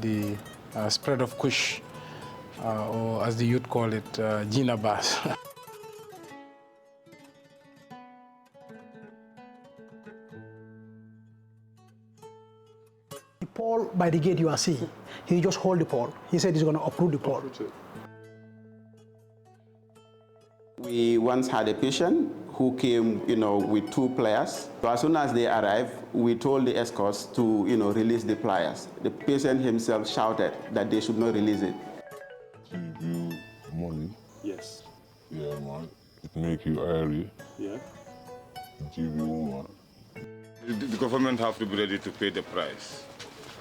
the spread of Kush, or as the youth call it, Gina Bass. The poll by the gate you are seeing, he just hold the poll. He said he's going to approve the poll. We once had a patient who came, with 2 pliers. So as soon as they arrived, we told the escorts to, release the pliers. The patient himself shouted that they should not release it. Give you money. Yes. Yeah, man. It make you airy. Yeah. It give you woman. The government have to be ready to pay the price.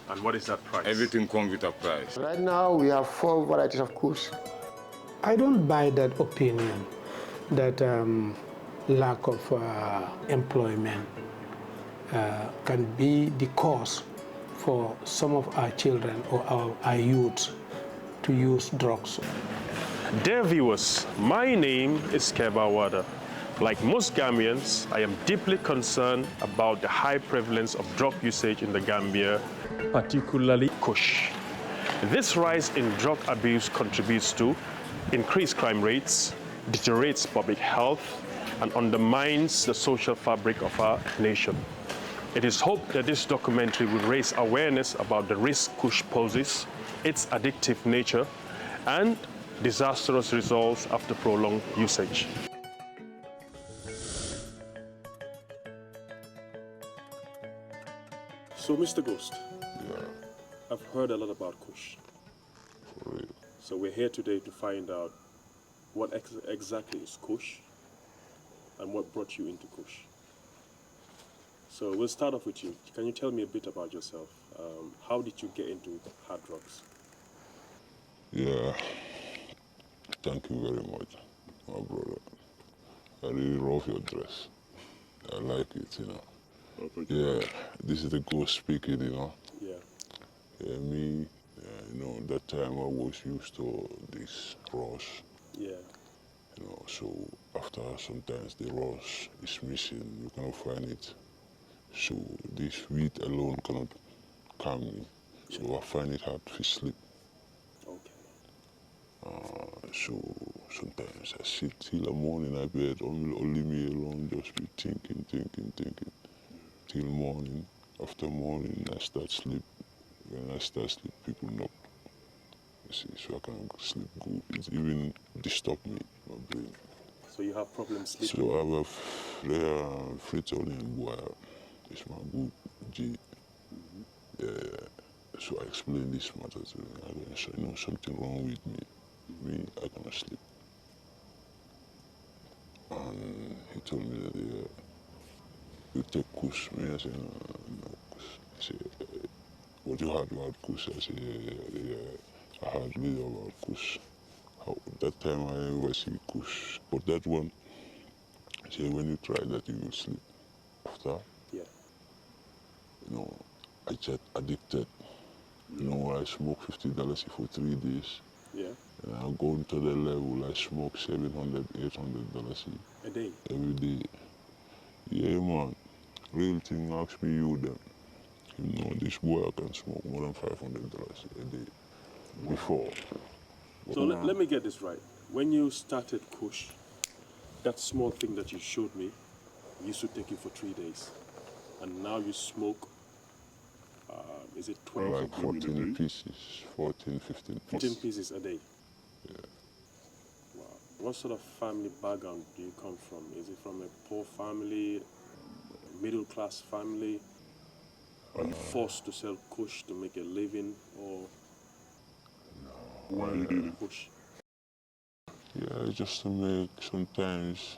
And what is that price? Everything comes with a price. Right now, we have 4 varieties of Kush. I don't buy that opinion that lack of employment can be the cause for some of our children or our youth to use drugs. Dear viewers, my name is Keba Wada. Like most Gambians, I am deeply concerned about the high prevalence of drug usage in the Gambia, particularly Kush. This rise in drug abuse contributes to increased crime rates, deteriorates public health, and undermines the social fabric of our nation. It is hoped that this documentary will raise awareness about the risk Kush poses, its addictive nature, and disastrous results after prolonged usage. So, Mr. Ghost, Yeah, I've heard a lot about Kush. for real. So we're here today to find out what exactly is Kush and what brought you into Kush. So we'll start off with you. Can you tell me a bit about yourself? How did you get into hard drugs? Yeah. Thank you very much, my brother. I really love your dress. I like it, Yeah, this is the ghost speaking, Yeah. Yeah, me, that time I was used to this rush, Yeah. so after sometimes the rush is missing, you cannot find it. So this weed alone cannot calm me. So I find it hard to sleep. Okay. So sometimes I sit till the morning I bed, only me alone, just be thinking. Till morning. After morning I start sleep. When I start sleep, people knock. You see, so I can sleep good. It even disturb me, my brain. So you have problems sleeping? So I have Fritolian boil. It's my good G. So I explain this matter to him. I don't something wrong with me. Me, I cannot sleep. And he told me that you take Kush. Me, I said, no Kush. He said, what you had Kush? I said, yeah. I heard video about Kush. That time I never see Kush. But that one, he said, when you try that, you will sleep. After, Yeah. I get addicted. I smoke $50 for 3 days. Yeah. And I go into the level, I smoke $700, $800 A day? every day. Yeah, man. Real thing, ask me you then. This boy I can smoke more than $500 a day before. So let me get this right. When you started Kush, that small thing that you showed me, you used to take it for 3 days. And now you smoke, is it 12? Like 14 pieces, 14, 15 pieces. 15 pieces a day? Yeah. Wow. What sort of family background do you come from? Is it from a poor family, middle class family? Are you forced to sell Kush to make a living, or why are you doing Kush? Yeah, just to make sometimes,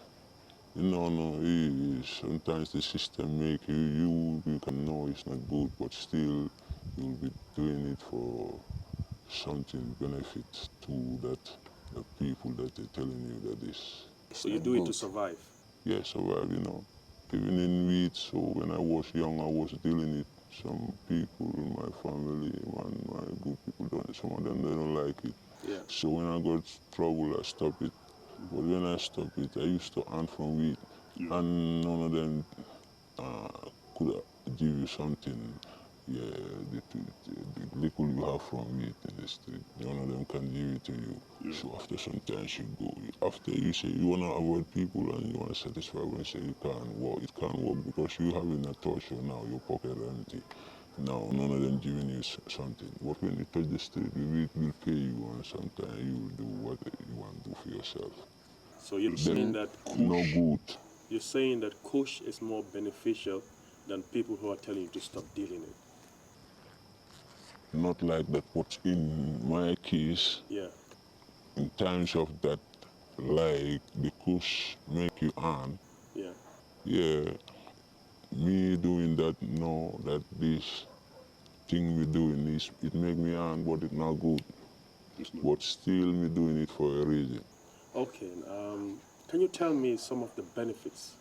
sometimes the system make you can know it's not good, but still you'll be doing it for something benefit to the people that they're telling you that this. So you do it to survive? Yeah, survive, Even in weed, so when I was young, I was dealing with some people in my family, my good people, some of them, they don't like it. Yeah. So when I got trouble, I stopped it. But when I stopped it, I used to earn from weed, and none of them could give you something Yeah, the liquid you have from it in the street, none of them can give it to you. Yeah. So after some time you go, after you say you want to avoid people and you want to satisfy when you say you can't work, it can't work because you having a torture now, your pocket empty. Now none of them giving you something. But when you touch the street, we will pay you and sometimes you will do what you want to do for yourself. So you're saying that Kush, no good. You're saying that Kush is more beneficial than people who are telling you to stop dealing it? Not like that, but in my case, yeah, in times of that, like the Kush make you earn, yeah, yeah, me doing that, no, that this thing we doing is, it make me earn, but it's not good. But still me doing it for a reason. Okay, can you tell me some of the benefits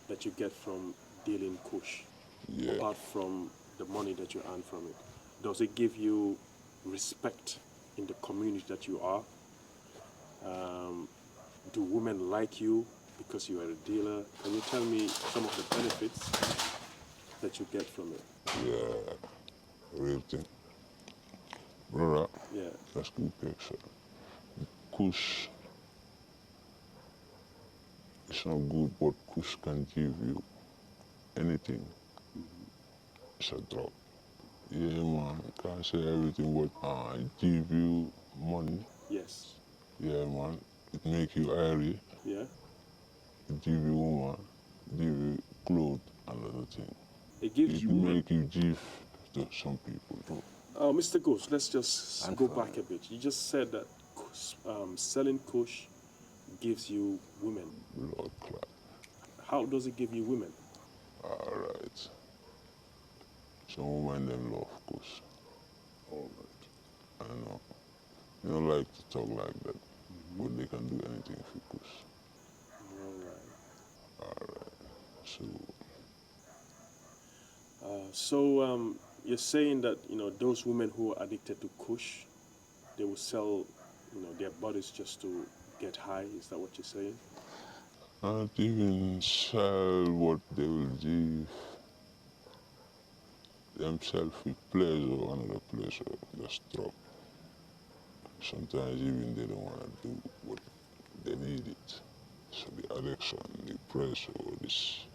that you get from dealing Kush, Yeah. apart from the money that you earn from it? Does it give you respect in the community that you are? Do women like you because you are a dealer? Can you tell me some of the benefits that you get from it? Yeah, real thing. Brother, Yeah. that's good picture. Kush, it's not good, but Kush can give you anything. It's a drug. Yeah, man, can't say everything, but it give you money. Yes. Yeah, man, it make you airy. Yeah. It give you woman, give you clothes, another thing. It gives you woman. Make you give to some people too. Mr. Kush, let's just go back a bit. You just said that selling Kush gives you women. Lord clot. How does it give you women? All right. Some women them love Kush. All right. I know. They don't like to talk like that, but they can do anything for Kush. All right. All right. So you're saying that those women who are addicted to Kush, they will sell their bodies just to get high. Is that what you're saying? Not even sell what they will give themselves with pleasure, another pleasure, just drop. Sometimes even they don't want to do what they need it. So the addiction, the pressure, this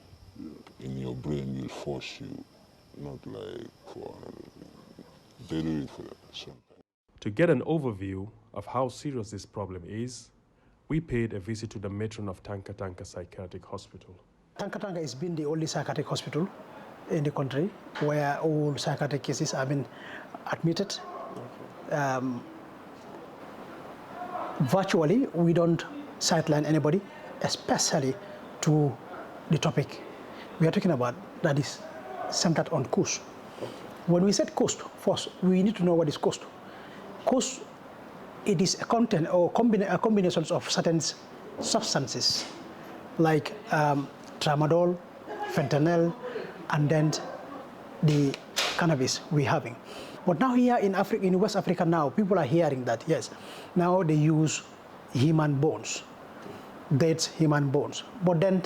in your brain will force you, not like for another thing. They do it for something. To get an overview of how serious this problem is, we paid a visit to the matron of Tanka Tanka Psychiatric Hospital. Tanka Tanka has been the only psychiatric hospital in the country where all psychiatric cases have been admitted. Virtually, we don't sideline anybody, especially to the topic we are talking about, that is centered on Kush. When we said Kush, first, we need to know what is Kush. Kush, it is a content or combinations of certain substances like tramadol, fentanyl, and then the cannabis we're having. But now here in Africa, in West Africa now, people are hearing that, yes, now they use human bones, dead human bones. But then,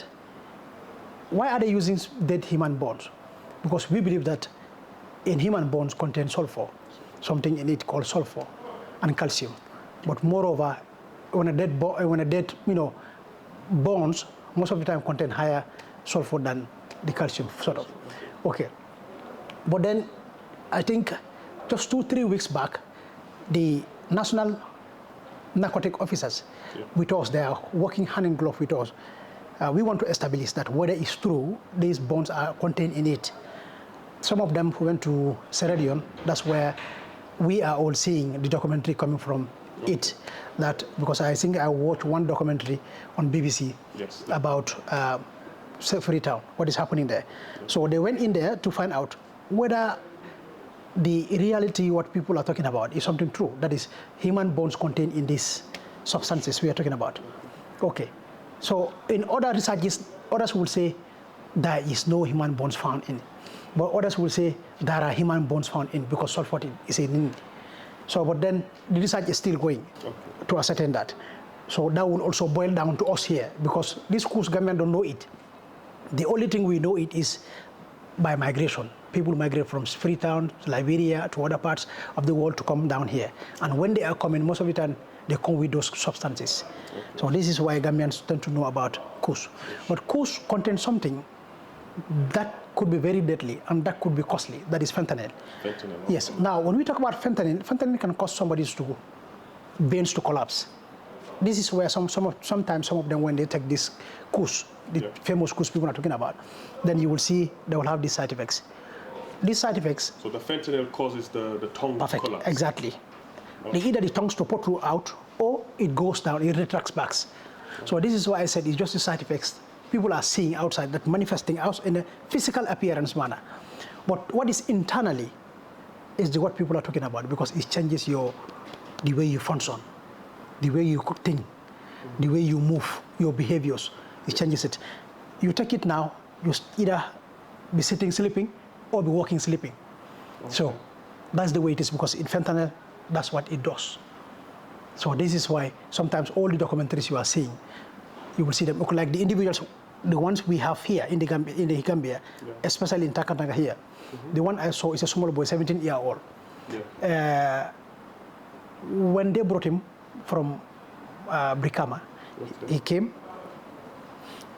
why are they using dead human bones? Because we believe that in human bones contain sulfur, something in it called sulfur and calcium. But moreover, when a dead bones, most of the time contain higher sulfur than the calcium, sort of. Okay. But then, I think just 2-3 weeks back, the national narcotic officers with us, they are working hand in glove with us. We want to establish that whether it's true, these bones are contained in it. Some of them who went to Sierra Leone, that's where we are all seeing the documentary coming from it. That, because I think I watched one documentary on BBC about Freetown, what is happening there. So they went in there to find out whether the reality, what people are talking about, is something true. That is, human bones contained in these substances we are talking about. Okay. So in other researches, others will say there is no human bones found in it. But others will say there are human bones found in because sulfur is in it. So, but then the research is still going to ascertain that. So that will also boil down to us here, because these Kush Gambians don't know it. The only thing we know it is by migration. people migrate from Freetown, Liberia, to other parts of the world to come down here. And when they are coming, most of the time, they come with those substances. Okay. So this is why Gambians tend to know about Kush. But Kush contains something that could be very deadly and that could be costly. That is fentanyl. Fentanyl. Yes. Now, when we talk about fentanyl, fentanyl can cause somebody's veins to collapse. This is where sometimes some of them, when they take this Kush, the famous Kush people are talking about, then you will see they will have these side effects. These side effects. So the fentanyl causes the tongue to collapse. Exactly. Okay. Either the tongues to protrude out or it goes down, it retracts back. Okay. So this is why I said it's just the side effects people are seeing outside, that manifesting out in a physical appearance manner. But what is internally is what people are talking about, because it changes the way you function, the way you think, the way you move, your behaviors. It changes it. You take it now, you either be sitting sleeping or be walking sleeping. Okay. So that's the way it is, because in fentanyl, that's what it does. So this is why sometimes all the documentaries you are seeing, you will see them, like the individuals, the ones we have here in the Gambia, especially in Takatanga here. The one I saw is a small boy, 17-year-old. When they brought him from Brikama, he came.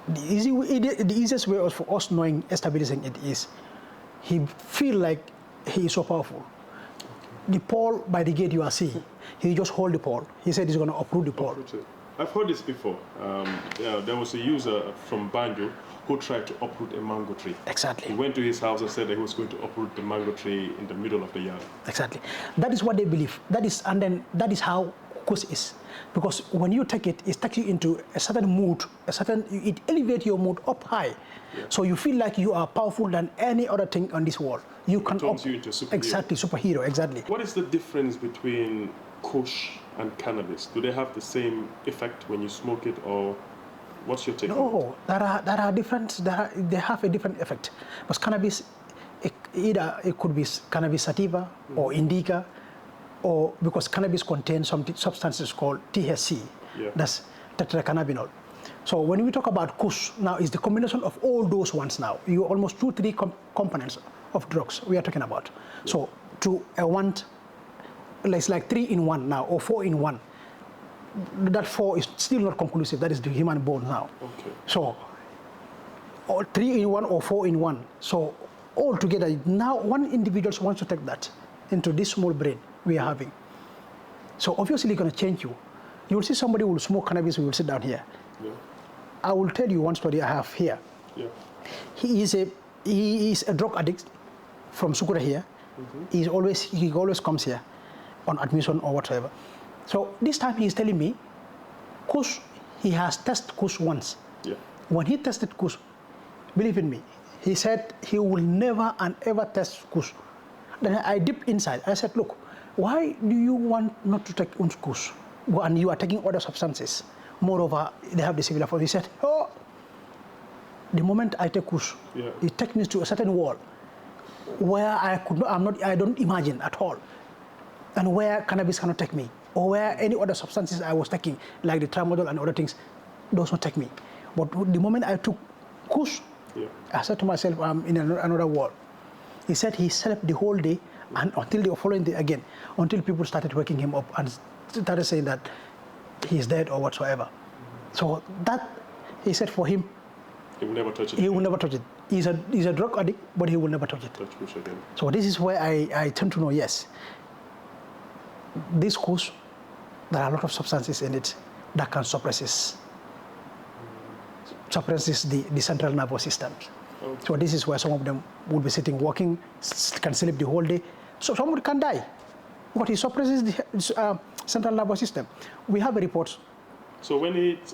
The easiest way for us knowing, establishing it is, he feel like he is so powerful. The pole by the gate you are seeing, he just hold the pole. He said he's going to uproot the pole. I've heard this before. There was a user from Banjo who tried to uproot a mango tree. Exactly. He went to his house and said that he was going to uproot the mango tree in the middle of the yard. Exactly. That is what they believe. That is how Kush is. Because when you take it, it takes you into a certain mood, it elevates your mood up high. Yeah. So you feel like you are powerful than any other thing on this world. It turns you into a superhero. Exactly, superhero, exactly. What is the difference between Kush and cannabis? Do they have the same effect when you smoke it, or what's your take on it? No, there are different. They have a different effect. But cannabis, it could be cannabis sativa or indica, or because cannabis contains some substances called THC. That's tetracannabinol. So when we talk about Kush, now is the combination of all those ones. Now you almost 2-3 components of drugs we are talking about. So it's like 3 in 1 now, or 4 in 1. That 4 is still not conclusive. That is the human bone now. Okay. So, 3 in 1 or 4 in 1. So, all together, now one individual wants to take that into this small brain we are having. So, obviously, it's going to change you. You will see somebody who will smoke cannabis, who will sit down here. Yeah. I will tell you one story I have here. Yeah. He is a drug addict from Sukura here. He always comes here on admission or whatever. So this time he's telling me, Kush, he has tested Kush once. Yeah. When he tested Kush, believe in me, he said he will never and ever test Kush. Then I dipped inside. I said, look, why do you want not to take Kush? And you are taking other substances. Moreover, they have the similar form. He said, oh, the moment I take Kush, it takes me to a certain wall where I don't imagine at all, and where cannabis cannot take me, or where any other substances I was taking, like the tramadol and other things, does not take me. But the moment I took Kush, I said to myself, I'm in another world. He said he slept the whole day, and until the following day again, until people started waking him up and started saying that he's dead or whatsoever. So that, he said for him, he will never touch it. He will never touch it. He's a drug addict, but he will never touch it. So this is where I tend to know, yes, this Kush, there are a lot of substances in it that can suppresses the central nervous system. Okay. So this is where some of them would be sitting, walking, can sleep the whole day. So someone can die, but it suppresses the central nervous system. We have reports. So when it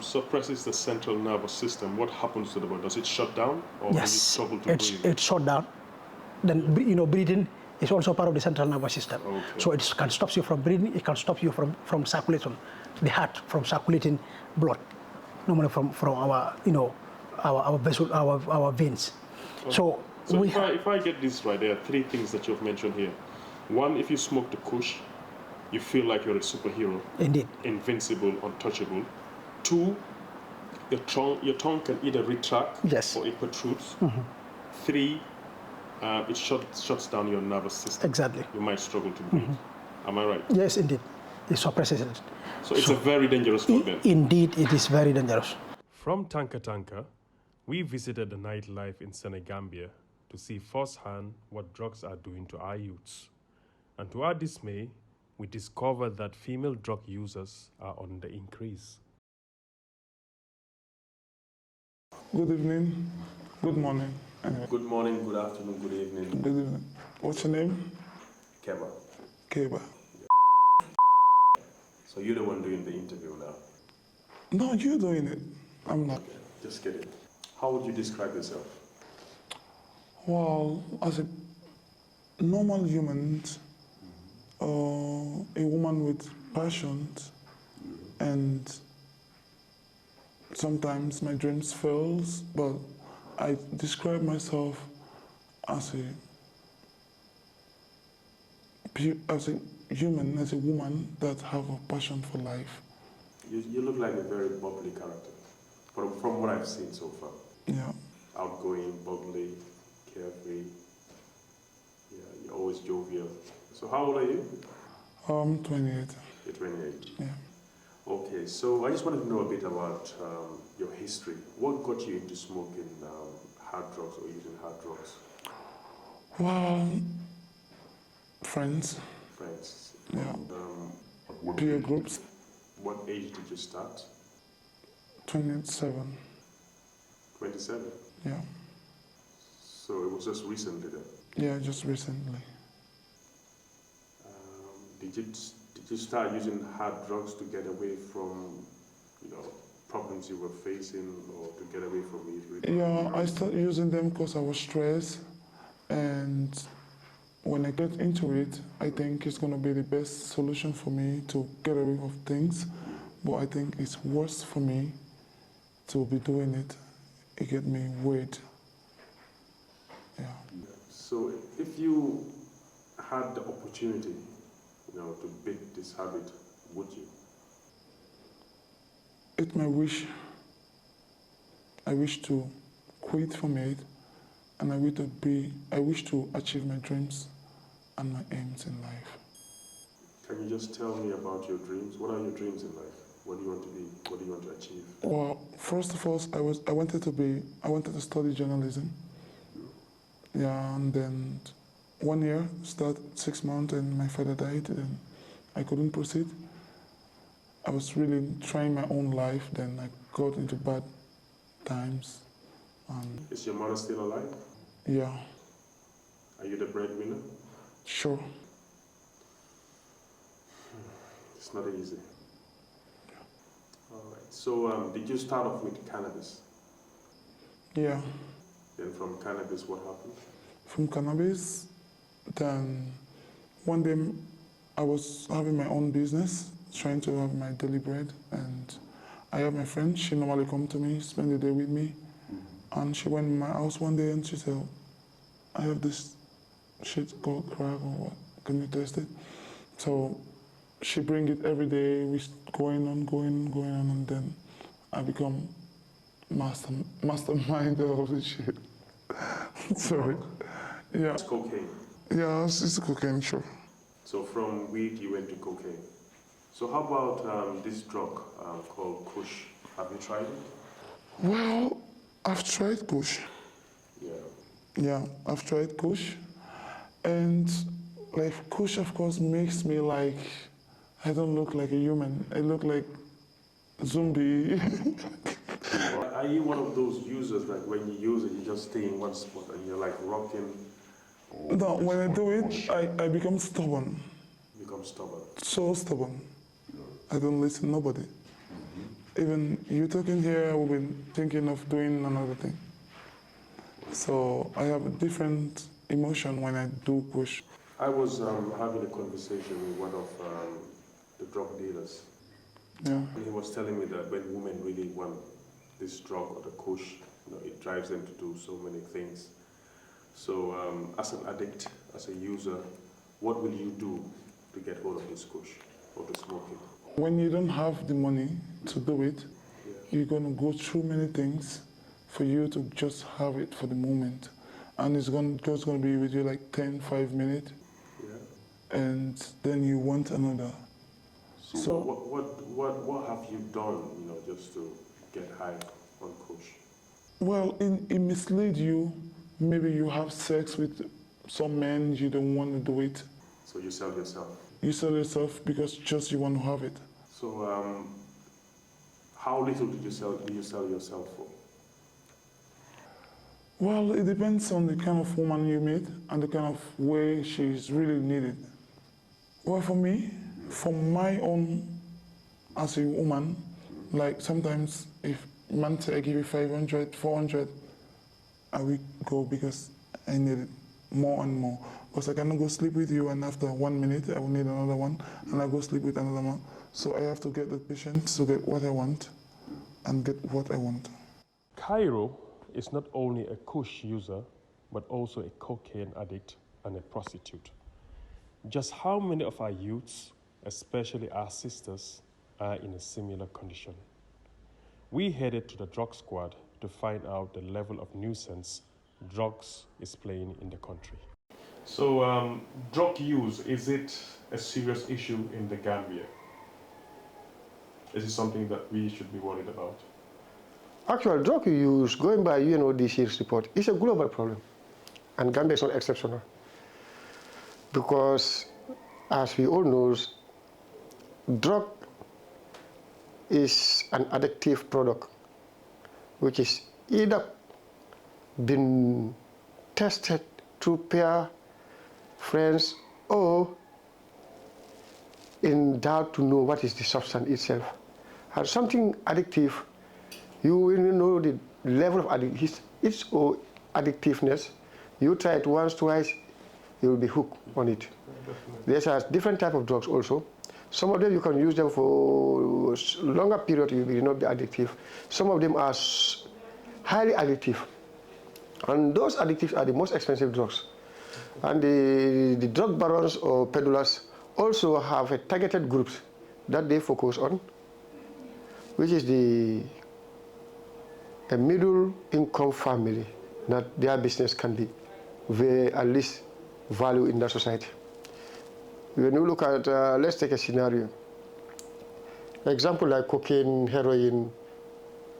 suppresses the central nervous system, what happens to the body? Does it shut down, or does it struggle to breathe? It's shut down. Then breathing is also part of the central nervous system. Okay. So it can stop you from breathing. It can stop you from circulation, the heart from circulating blood, normally from our our vessel, our veins. Okay. So if I get this right, there are 3 things that you've mentioned here. 1, if you smoke the Kush, you feel like you're a superhero. Indeed. Invincible, untouchable. 2, your tongue can either retract or it protrudes. 3, It shuts down your nervous system. Exactly. You might struggle to breathe. Am I right? Yes, indeed. It suppresses it. So it's a very dangerous drug then? Indeed, it is very dangerous. From Tanka Tanka, we visited the nightlife in Senegambia to see firsthand what drugs are doing to our youths. And to our dismay, we discovered that female drug users are on the increase. Good evening, good morning. Good morning, good afternoon, good evening. Good evening. What's your name? Keba. Keba. So you're the one doing the interview now? No, you're doing it. I'm not. Okay, just kidding. How would you describe yourself? Well, as a normal human, a woman with passions, and sometimes my dreams fails, but I describe myself as a human, as a woman that have a passion for life. You look like a very bubbly character, from what I've seen so far. Yeah. Outgoing, bubbly, carefree. Yeah, you're always jovial. So how old are you? I'm 28. You're 28. Yeah. Okay, so I just wanted to know a bit about your history. What got you into smoking hard drugs or using hard drugs? Well, friends. Friends. Yeah. And, Peer groups. What age did you start? 27. 27? Yeah. So it was just recently then? Yeah, just recently. Did you start using hard drugs to get away from, problems you were facing or to get away from it? Yeah, I started using them because I was stressed, and when I get into it, I think it's going to be the best solution for me to get away with things, but I think it's worse for me to be doing it. It get me weird. Yeah. So if you had the opportunity, to beat this habit, would you? It's my wish. I wish to quit from it, and I wish to achieve my dreams and my aims in life. Can you just tell me about your dreams? What are your dreams in life? What do you want to be? What do you want to achieve? Well, first of all, I wanted to study journalism. Yeah, and then 1 year, start 6 months, and my father died, and I couldn't proceed. I was really trying my own life, then I got into bad times. Is your mother still alive? Yeah. Are you the breadwinner? Sure. It's not easy. All right. So did you start off with cannabis? Yeah. Then from cannabis, what happened? From cannabis, then one day I was having my own business, trying to have my daily bread, and I have my friend. She normally come to me, spend the day with me, and she went in my house one day and she said, I have this shit called crack or what, can you test it? So she bring it every day, we going on, and then I become mastermind of the shit. Sorry. Yeah. It's cocaine. Yeah, it's cocaine, sure. So from weed you went to cocaine. So how about this drug called Kush? Have you tried it? Well, I've tried Kush. Yeah. Yeah, I've tried Kush. And like Kush, of course, makes me like, I don't look like a human. I look like a zombie. Are you one of those users that when you use it, you just stay in one spot and you're like rocking? No, when I do it, I become stubborn. You become stubborn? So stubborn. I don't listen to nobody. Even you talking here, I will be thinking of doing another thing. So I have a different emotion when I do Kush. I was having a conversation with one of the drug dealers. Yeah. And he was telling me that when women really want this drug or the Kush, it drives them to do so many things. So as an addict, as a user, what will you do to get hold of this Kush or to smoke it? When you don't have the money to do it, you're going to go through many things for you to just have it for the moment. and it's going to be with you like 5 minutes, and then you want another. So what have you done, just to get high on Kush? Well, it misleads you. Maybe you have sex with some men, you don't want to do it. So you sell yourself? You sell yourself because just you want to have it. So how little do you sell yourself for? Well, it depends on the kind of woman you meet and the kind of way she's really needed. Well, for me, for my own, as a woman, like sometimes if man say I give you 500, 400, I will go because I need it more and more. Because I cannot go sleep with you and after 1 minute I will need another one and I go sleep with another one. So I have to get the patient to get what I want and get what I want. Cairo is not only a Kush user, but also a cocaine addict and a prostitute. Just how many of our youths, especially our sisters, are in a similar condition? We headed to the drug squad to find out the level of nuisance drugs is playing in the country. So drug use, is it a serious issue in the Gambia? Is it something that we should be worried about? Actually, drug use, going by UNODC's report, is a global problem. And Gambia is not exceptional. Because, as we all know, drug is an addictive product, which is either been tested through peer, friends, or in doubt to know what is the substance itself. And something addictive, you will know the level of its addictiveness. You try it once, twice, you will be hooked on it. There's a different type of drugs also. Some of them you can use them for longer period, you will not be addictive. Some of them are highly addictive. And those addictives are the most expensive drugs. And the drug barons or peddlers also have a targeted groups that they focus on, which is a middle income family that their business can be very at least value in that society. When you look at, let's take a scenario. Example like cocaine, heroin,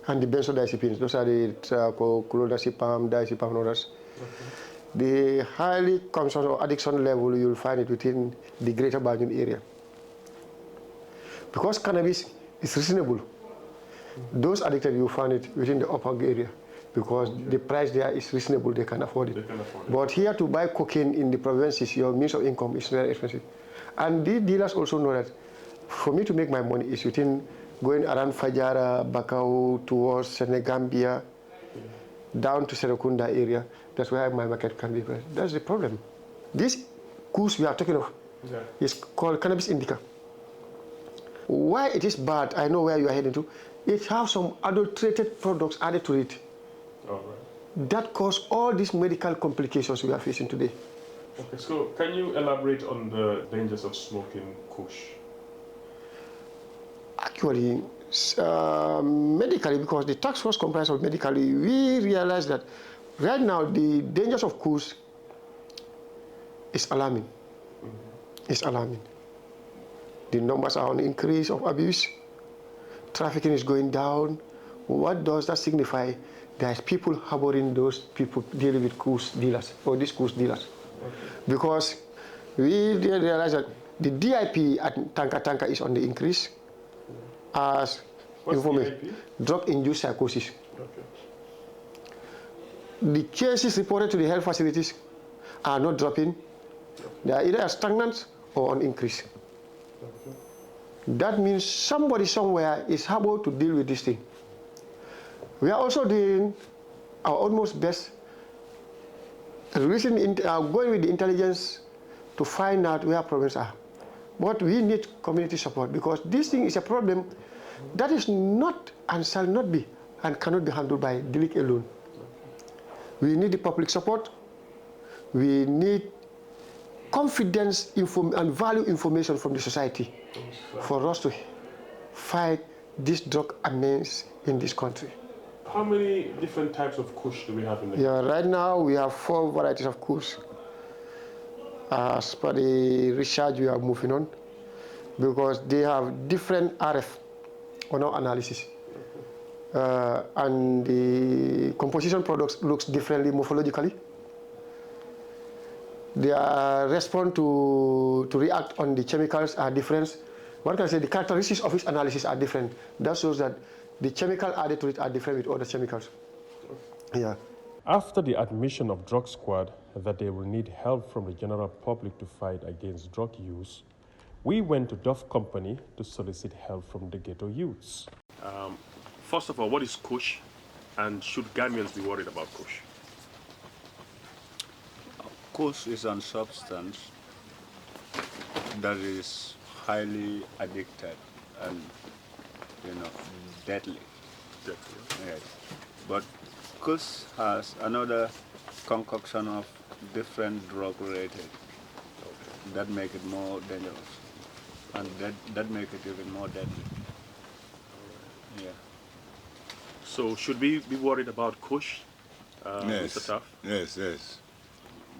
and the benzodiazepines. Those are the clonazepam, diazepam, and others. The highly consumption or addiction level, you'll find it within the greater Banjul area. Because cannabis is reasonable, those addicted, you find it within the upper area because the price there is reasonable, they can afford it. But here to buy cocaine in the provinces, your means of income is very expensive. And the dealers also know that for me to make my money is within going around Fajara, Bakau, towards Senegambia, down to Serekunda area. That's where my market can be. That's the problem. This Kush we are talking of is called cannabis indica. Why it is bad, I know where you are heading to. It has some adulterated products added to it. That cause all these medical complications we are facing today. Okay, so can you elaborate on the dangers of smoking Kush? Actually, medically, because the task force comprised of medically, we realize that right now the dangers of Kush is alarming. It's alarming. The numbers are on increase of abuse. Trafficking is going down. What does that signify? There's people harboring those people dealing with Kush dealers or these Kush dealers. Because we realize that the DIP at Tanka is on the increase as drug-induced psychosis. The cases reported to the health facilities are not dropping. They are either stagnant or on increase. That means somebody somewhere is able to deal with this thing. We are also doing our utmost best, going with the intelligence to find out where problems are. But we need community support because this thing is a problem that is not and shall not be and cannot be handled by Delik alone. We need the public support. We need confidence and value information from the society for us to fight this drug menace in this country. How many different types of Kush do we have in the Yeah, right now we have 4 varieties of Kush. As per the research we are moving on, because they have different RF or no analysis. And the composition products looks differently morphologically. Their response to react on the chemicals are different. One can say the characteristics of each analysis are different. That shows that the chemical added to it are different with other chemicals. Yeah. After the admission of Drug Squad that they will need help from the general public to fight against drug use, we went to Duff Company to solicit help from the ghetto youths. First of all, what is Kush, and should Gambians be worried about Kush? Kush is a substance that is highly addicted and, deadly. Yes. But Kush has another concoction of different drug related that make it more dangerous, and that make it even more deadly. Yeah. So should we be worried about Kush, Yes. Mr. Taff? Yes, yes.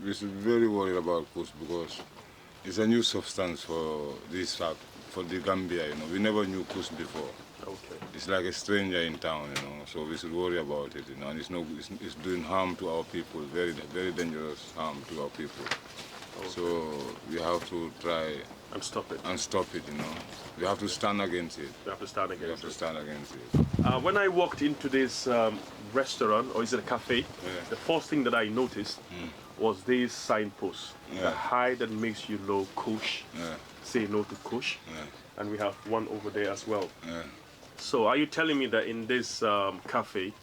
We should be very worried about Kush because it's a new substance for for the Gambia. We never knew Kush before. Okay. It's like a stranger in town. So we should worry about it. And it's doing harm to our people, very, very dangerous harm to our people. Okay. So we have to try and stop it. We have to stand against it. We have to stand against it. We have to stand against it. When I walked into this restaurant, or is it a cafe, the first thing that I noticed was this signpost. The high that makes you know Kush, say no to Kush. And we have one over there as well. So are you telling me that in this cafe,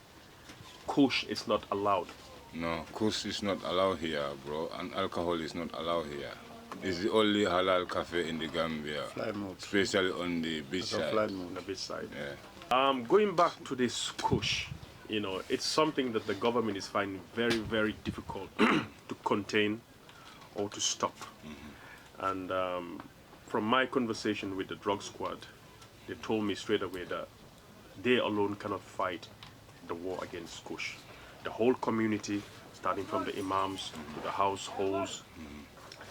Kush is not allowed? No, Kush is not allowed here, bro, and alcohol is not allowed here. It's the only halal cafe in the Gambia, especially on the beach side. On the beach side. Yeah. Going back to this Kush, it's something that the government is finding very, very difficult to contain or to stop. And from my conversation with the drug squad, they told me straight away that they alone cannot fight the war against Kush. The whole community, starting from the imams to the households,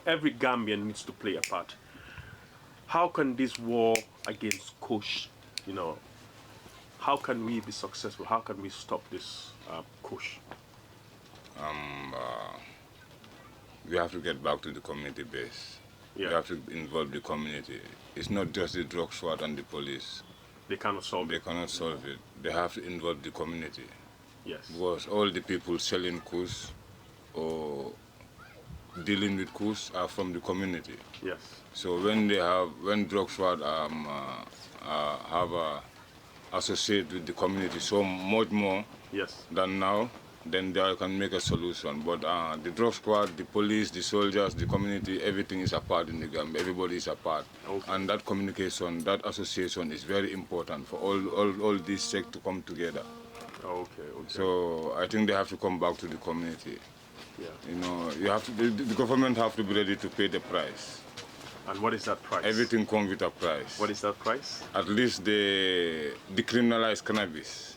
every Gambian needs to play a part. How can this war against Kush, how can we be successful? How can we stop this Kush? We have to get back to the community base. Yeah. We have to involve the community. It's not just the drug squad and the police. They cannot solve it. They cannot solve it. They have to involve the community. Yes. Because all the people selling Kush or dealing with Kush are from the community. Yes. So when drug squad have associated with the community so much more than now, then they can make a solution. But the drug squad, the police, the soldiers, the community, everything is apart in the Gambia. Everybody is apart. Okay. And that communication, that association is very important for all these sects to come together. Okay. So I think they have to come back to the community. Yeah. You have to. The government have to be ready to pay the price. And what is that price? Everything comes with a price. What is that price? At least they decriminalize cannabis.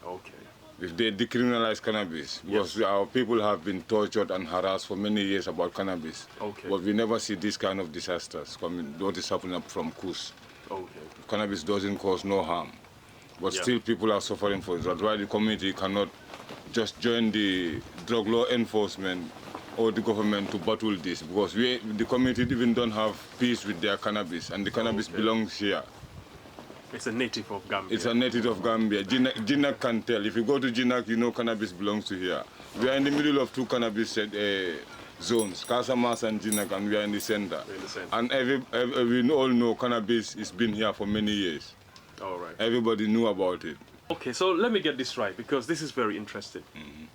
Okay. If they decriminalize cannabis, because our people have been tortured and harassed for many years about cannabis. Okay. But we never see this kind of disasters coming. What is happening from Kush? Okay. Cannabis doesn't cause no harm. But still people are suffering for it. That's why the community cannot just join the drug law enforcement or the government to battle this, because the community even don't have peace with their cannabis, and the cannabis belongs here. It's a native of Gambia. It's a native of Gambia. Jinak can tell. If you go to Jinak, cannabis belongs to here. We are in the middle of two cannabis zones, Casamas and Jinak, and we are in the center. And we all know cannabis has been here for many years. All right. Everybody knew about it. Okay, so let me get this right, because this is very interesting.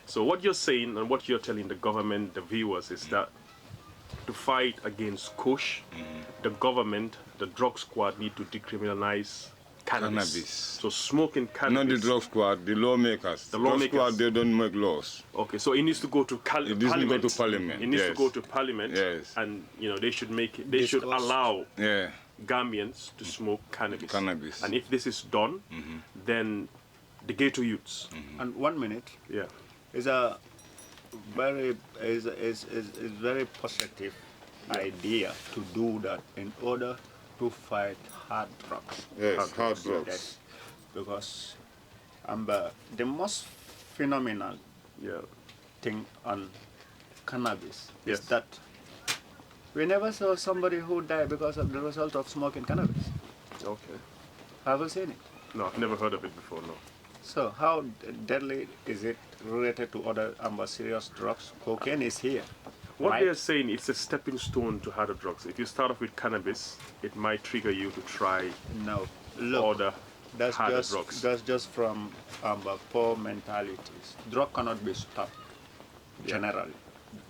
So what you're saying and what you're telling the government, the viewers, is that to fight against Kush, the government, the drug squad need to decriminalize cannabis. So smoking cannabis. Not the drug squad, the lawmakers. The lawmakers. Drug squad, they don't make laws. Okay, so it needs to go to parliament. It needs to go to parliament. It needs to go to parliament. Yes. And they should make it. They should allow Gambians to smoke cannabis. And if this is done, then The ghetto youths. And 1 minute. Yeah. Is a very very positive idea to do that in order to fight hard drugs. Yes, hard drugs. Yes, because the most phenomenal thing on cannabis is that we never saw somebody who died because of the result of smoking cannabis. Okay. Have you seen it? No, I've never heard of it before, no. So how deadly is it related to other serious drugs? Cocaine is here. What right? they're saying, it's a stepping stone to harder drugs. If you start off with cannabis, it might trigger you to try other harder drugs. That's just from poor mentalities. Drug cannot be stopped, generally.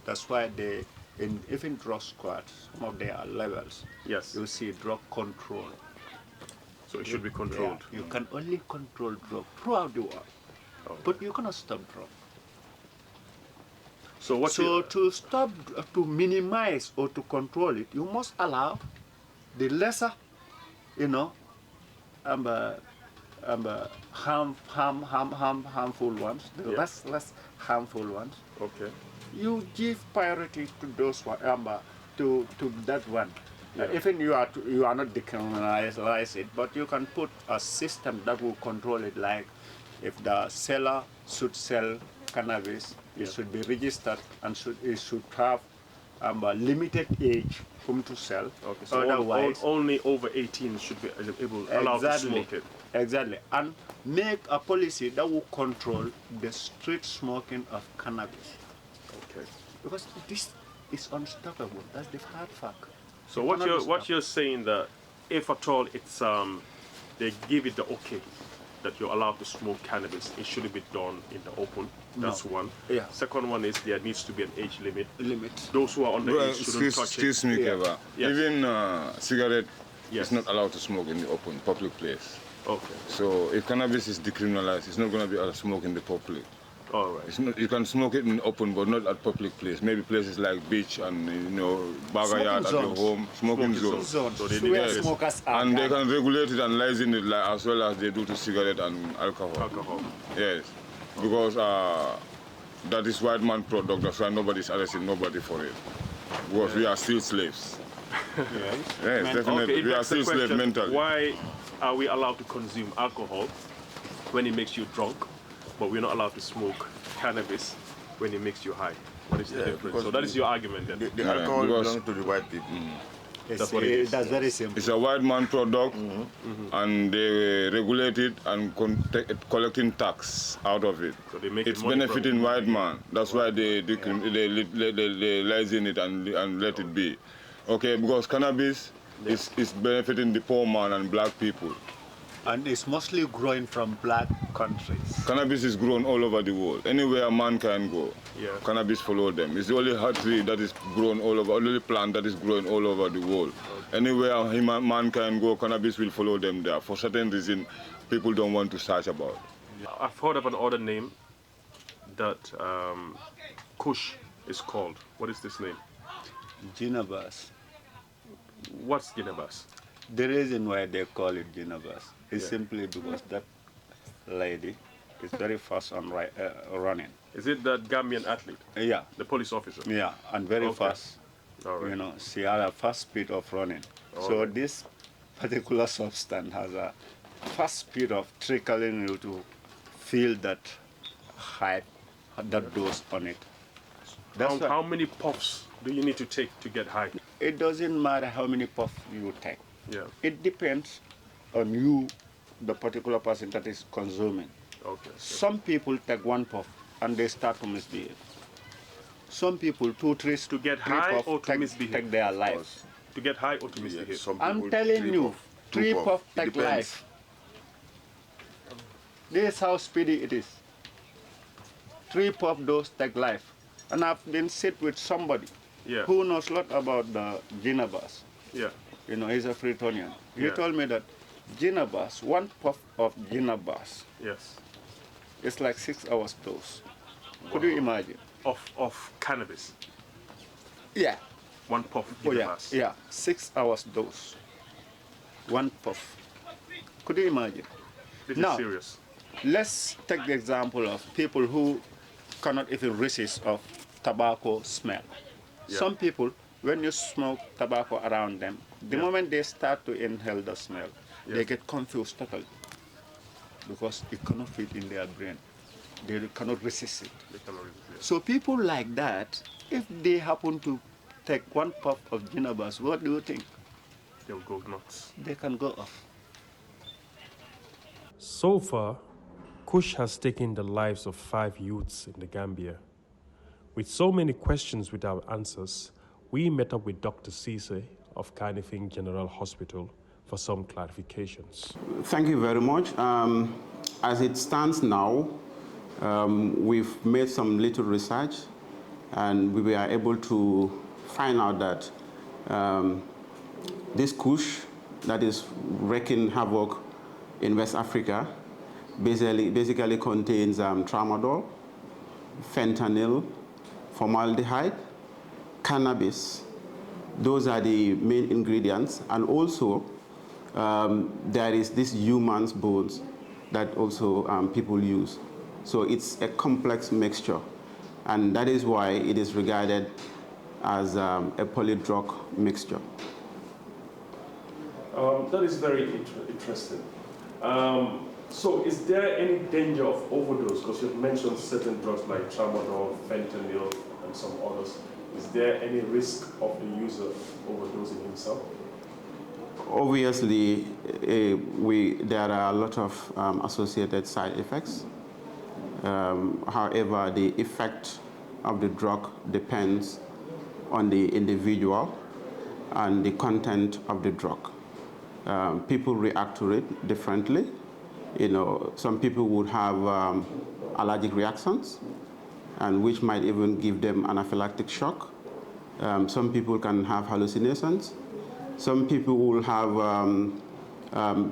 That's why they, even drug squads, some of their levels, you see drug control. So it should be controlled. Yeah, you can only control drug throughout the world, but you cannot stop drug. So to stop, to minimize or to control it, you must allow the lesser, harmful ones, the less harmful ones. Okay. You give priority to those one, to that one. Even you are not decriminalize it, but you can put a system that will control it. Like if the seller should sell cannabis, it should be registered and it should have a limited age whom to sell. Okay, so otherwise, only over 18 should be allowed to smoke it. Exactly, and make a policy that will control the street smoking of cannabis. Okay. Because this is unstoppable. That's the hard fact. So what you're saying that if at all it's they give it the okay that you're allowed to smoke cannabis, it shouldn't be done in the open. That's one. Yeah. Second one is there needs to be an age limit. Those who are under age shouldn't touch it. Excuse me, Keba. Yes. Even cigarette is not allowed to smoke in the open, public place. Okay. So if cannabis is decriminalized, it's not going to be allowed to smoke in the public. All right. It's not, you can smoke it in the open, but not at public place. Maybe places like beach and Bagayard at your home, smoking zones. So where smokers are. And they can regulate it and license it as well as they do to cigarette and alcohol. Yes, because that is white man product. That's why nobody's arresting nobody for it. Because we are still slaves. Yes, definitely. Okay, we are still slaves mentally. Why are we allowed to consume alcohol when it makes you drunk? But we're not allowed to smoke cannabis when it makes you high. What is the difference? So that is your argument then? The alcohol belongs to the white people. That's what it is. That's very simple. It's a white man product, and they regulate it and collecting tax out of it. So they make it's benefiting white man. That's why they license it and let it be. Okay, because cannabis is benefiting the poor man and black people. And it's mostly growing from black countries. Cannabis is grown all over the world. Anywhere a man can go, cannabis follow them. It's the only tree that is grown all over, only plant that is growing all over the world. Okay. Anywhere a man can go, cannabis will follow them there. For certain reason, people don't want to search about. I've heard of an other name that Kush is called. What is this name? Ginabas. What's Ginabas? The reason why they call it Ginabas is simply because that lady is very fast on running. Is it that Gambian athlete? Yeah. The police officer? Yeah, and very fast. All right. She had a fast speed of running. So this particular substance has a fast speed of trickling you to feel that hype, that dose on it. How many puffs do you need to take to get high? It doesn't matter how many puffs you take. Yeah. It depends on you, the particular person that is consuming. Okay. Some people take one puff and they start to misbehave. Some people 2, 3 to get high or to misbehave. Take their lives. To get high or to misbehave. I'm telling you, 3 puff take life. This is how speedy it is. 3 puff dose take life. And I've been sit with somebody who knows a lot about the Ginabas. Yeah. He's a Freetonian. He told me that Ginabas, 1 puff of Ginabas, it's like 6 hours dose. Wow. Could you imagine? Of cannabis? Yeah. 1 puff of Ginabas? Yeah, 6 hours dose. 1 puff. Could you imagine? This is serious. let's take the example of people who cannot even resist of tobacco smell. Yeah. Some people, when you smoke tobacco around them, the moment they start to inhale the smell, they get confused totally because it cannot fit in their brain. They cannot resist it. So people like that, if they happen to take one puff of Ginabas, what do you think? They'll go nuts. They can go off. So far, Kush has taken the lives of 5 youths in the Gambia. With so many questions without answers, we met up with Dr. Cisse of Kanifing General Hospital for some clarifications. Thank you very much. As it stands now, we've made some little research, and we were able to find out that this Kush that is wreaking havoc in West Africa basically contains tramadol, fentanyl, formaldehyde, cannabis. Those are the main ingredients. And also, there is this human's bones that also people use. So it's a complex mixture. And that is why it is regarded as a polydrug mixture. That is very interesting. So is there any danger of overdose? Because you've mentioned certain drugs like tramadol, fentanyl, and some others. Is there any risk of the user overdosing himself? Obviously, there are a lot of associated side effects. However, the effect of the drug depends on the individual and the content of the drug. People react to it differently. You know, some people would have allergic reactions, and which might even give them anaphylactic shock. Some people can have hallucinations. Some people will have,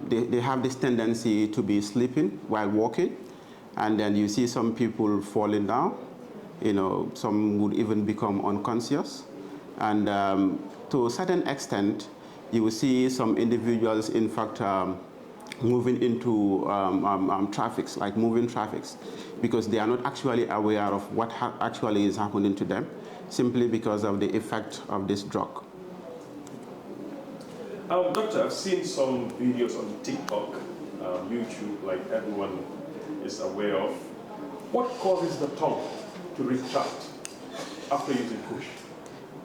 they have this tendency to be sleeping while walking, and then you see some people falling down. You know, some would even become unconscious. And to a certain extent, you will see some individuals, in fact, moving into traffics, like moving traffics, because they are not actually aware of what actually is happening to them, simply because of the effect of this drug. Doctor, I've seen some videos on TikTok, YouTube, like everyone is aware of. What causes the tongue to retract after using Kush?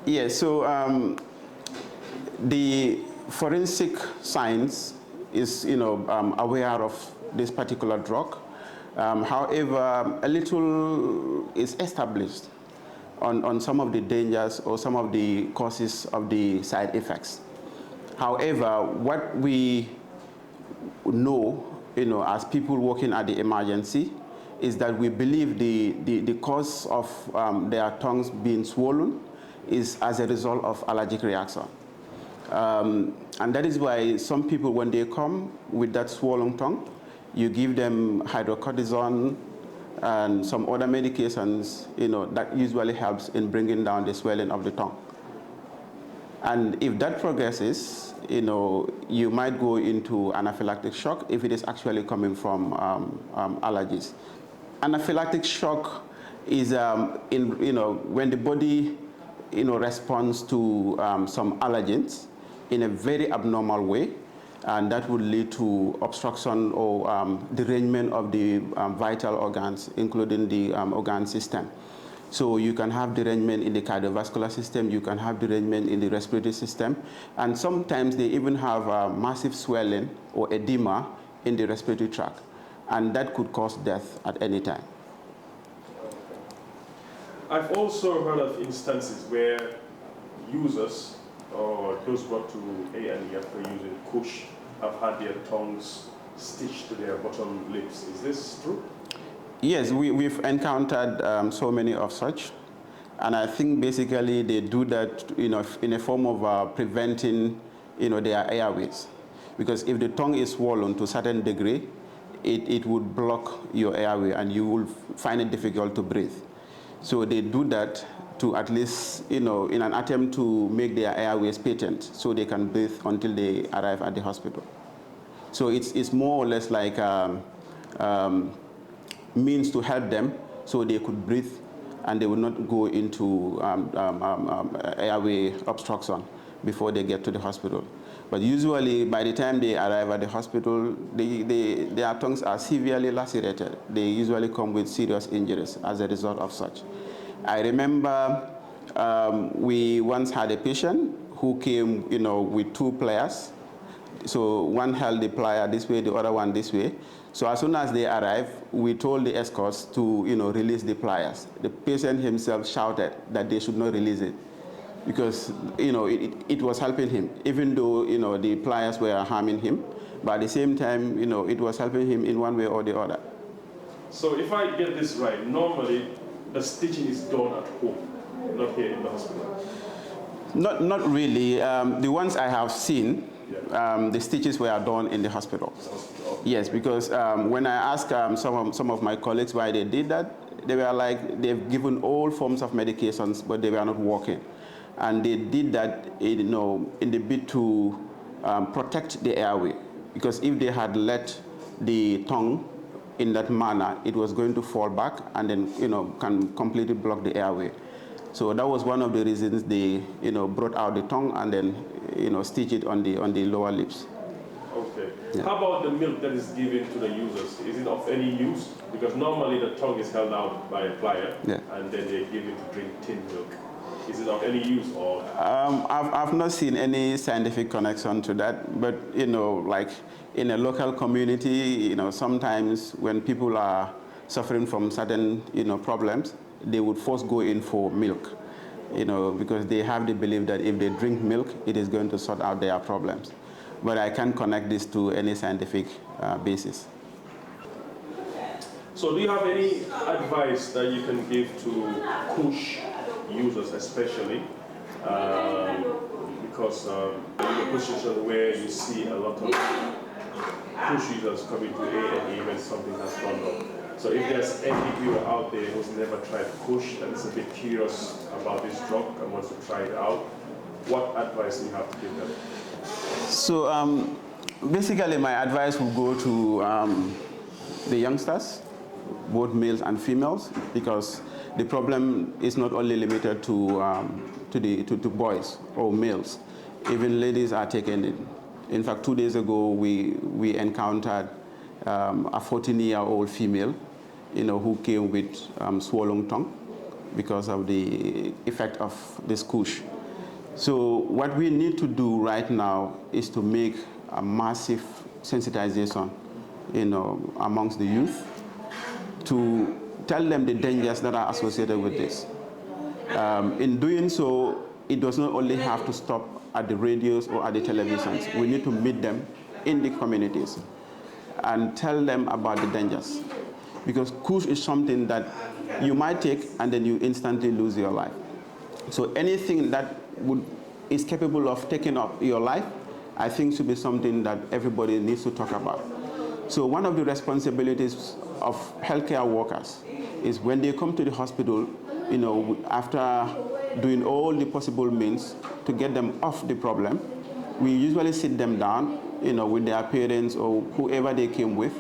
Yeah, so the forensic science is, aware of this particular drug. However, a little is established on some of the dangers or some of the causes of the side effects. However, what we know, as people working at the emergency, is that we believe the cause of their tongues being swollen is as a result of allergic reaction. And that is why some people, when they come with that swollen tongue, you give them hydrocortisone and some other medications, that usually helps in bringing down the swelling of the tongue. And if that progresses, you might go into anaphylactic shock if it is actually coming from allergies. Anaphylactic shock is when the body responds to some allergens in a very abnormal way, and that would lead to obstruction or derangement of the vital organs, including the organ system. So you can have derangement in the cardiovascular system, you can have derangement in the respiratory system, and sometimes they even have massive swelling or edema in the respiratory tract, and that could cause death at any time. I've also heard of instances where users or those brought to A&E after using Kush have had their tongues stitched to their bottom lips. Is this true? Yes, we've encountered so many of such, and I think basically they do that, in a form of preventing, their airways, because if the tongue is swollen to a certain degree, it would block your airway, and you will find it difficult to breathe. So they do that to at least, in an attempt to make their airways patent, so they can breathe until they arrive at the hospital. So it's more or less like means to help them so they could breathe and they would not go into airway obstruction before they get to the hospital. But usually, by the time they arrive at the hospital, their tongues are severely lacerated. They usually come with serious injuries as a result of such. I remember we once had a patient who came, with two pliers. So one held the plier this way, the other one this way. So as soon as they arrived, we told the escorts to, release the pliers. The patient himself shouted that they should not release it, because it was helping him, even though the pliers were harming him, but at the same time it was helping him in one way or the other. So if I get this right, normally the stitching is done at home, not here in the hospital. Not really. The ones I have seen, the stitches were done in the hospital. Yes, because when I asked some of my colleagues why they did that, they were like, they've given all forms of medications, but they were not working. And they did that, in the bid to protect the airway, because if they had let the tongue in that manner, it was going to fall back and then, can completely block the airway. So that was one of the reasons they, brought out the tongue and then, stitch it on the lower lips. Okay. Yeah. How about the milk that is given to the users? Is it of any use? Because normally the tongue is held out by a plier, and then they give it to drink tin milk. Is it of any use or? I've not seen any scientific connection to that, but like in a local community, sometimes when people are suffering from certain problems, they would first go in for milk, because they have the belief that if they drink milk, it is going to sort out their problems. But I can't connect this to any scientific basis. So do you have any advice that you can give to Kush users especially, because in a position where you see a lot of Kush users coming to A&E when something has gone wrong. So if there's any viewer out there who's never tried Kush and is a bit curious about this drug and wants to try it out, what advice do you have to give them? So basically my advice will go to the youngsters, both males and females, because the problem is not only limited to boys or males. Even ladies are taking it. In fact, 2 days ago, we encountered a 14-year-old female, who came with swollen tongue because of the effect of this Kush. So what we need to do right now is to make a massive sensitization, amongst the youth, to tell them the dangers that are associated with this. In doing so, it does not only have to stop at the radios or at the televisions. We need to meet them in the communities and tell them about the dangers. Because Kush is something that you might take and then you instantly lose your life. So anything that is capable of taking up your life, I think should be something that everybody needs to talk about. So one of the responsibilities of healthcare workers is when they come to the hospital, after doing all the possible means to get them off the problem, we usually sit them down, with their parents or whoever they came with,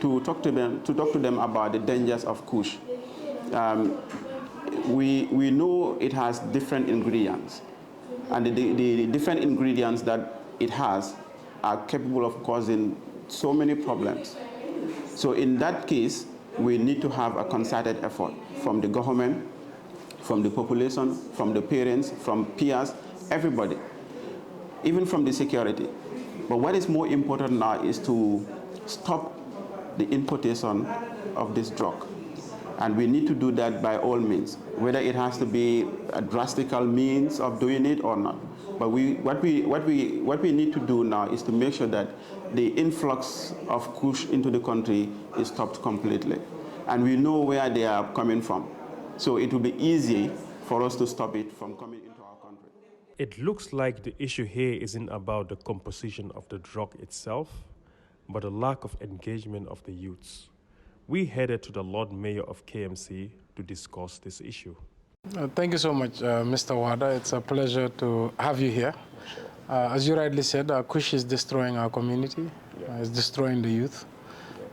to talk to them about the dangers of Kush. We know it has different ingredients, and the different ingredients that it has are capable of causing so many problems. So in that case, we need to have a concerted effort from the government, from the population, from the parents, from peers, everybody, even from the security. But what is more important now is to stop the importation of this drug. And we need to do that by all means, whether it has to be a drastic means of doing it or not. But what we need to do now is to make sure that the influx of Kush into the country is stopped completely. And we know where they are coming from. So it will be easy for us to stop it from coming into our country. It looks like the issue here isn't about the composition of the drug itself, but the lack of engagement of the youths. We headed to the Lord Mayor of KMC to discuss this issue. Thank you so much, Mr. Wada. It's a pleasure to have you here. As you rightly said, Kush is destroying our community. It's destroying the youth.